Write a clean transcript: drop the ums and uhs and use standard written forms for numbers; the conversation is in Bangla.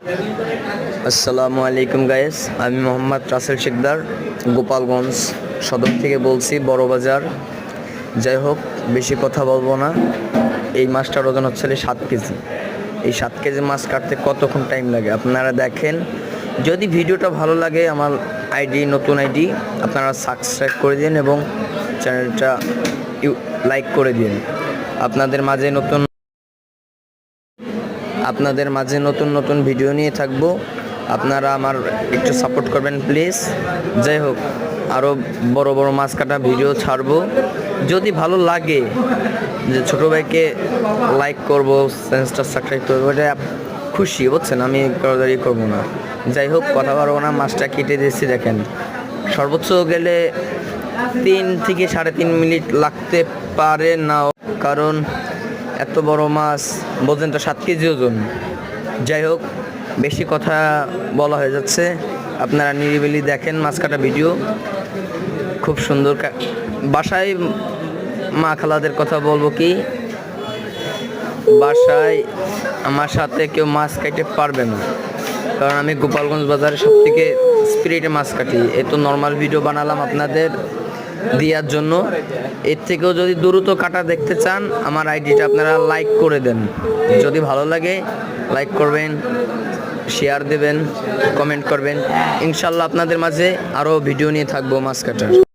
আসসালামু আলাইকুম গাইস, আমি মোহাম্মদ রাসেল শেখদার গোপালগঞ্জ সদর থেকে বলছি, বড় বাজার। যাই হোক, বেশি কথা বলবো না। এই মাছটার ওজন হচ্ছে 7 কেজি। এই 7 কেজি মাছ কাটতে কতক্ষণ টাইম লাগে আপনারা দেখেন। যদি ভিডিওটা ভালো লাগে, আমার নতুন আইডি আপনারা সাবস্ক্রাইব করে দিন এবং চ্যানেলটা লাইক করে দিন। আপনাদের মাঝে নতুন নতুন ভিডিও নিয়ে থাকবো, আপনারা আমার একটু সাপোর্ট করবেন প্লিজ। যাই হোক, আরও বড় বড় মাছ কাটা ভিডিও ছাড়বো। যদি ভালো লাগে যে ছোটো ভাইকে লাইক করবো, চ্যানেলটা সাবস্ক্রাইব করবো, এটা খুশি, বুঝছেন? আমি দরদারি করবো না। যাই হোক, কথা বলবো না। মাছটা কেটে দিয়েছি, দেখেন। সর্বোচ্চ গেলে 3 থেকে 3.5 মিনিট লাগতে পারে না, কারণ এত বড় মাছ, বোঝেন তো, 7 কেজি ওজন। যাই হোক, বেশি কথা বলা হয়ে যাচ্ছে, আপনারা নিরিবিলি দেখেন মাছ কাটা ভিডিও। খুব সুন্দর। বাসায় মা খালাদের কথা বলবো কি, বাসায় আমার সাথে কেউ মাছ কাটতে পারবে না, কারণ আমি গোপালগঞ্জ বাজারে সব থেকে স্পিরিটে মাছ কাটি। এ তো নর্মাল ভিডিও বানালাম আপনাদের দেওয়ার জন্য। এর থেকেও যদি দ্রুত কাটা দেখতে চান, আমার আইডিটা আপনারা লাইক করে দেন। যদি ভালো লাগে লাইক করবেন, শেয়ার দেবেন, কমেন্ট করবেন। ইনশাল্লাহ আপনাদের মাঝে আরও ভিডিও নিয়ে থাকবো মাছ কাটার।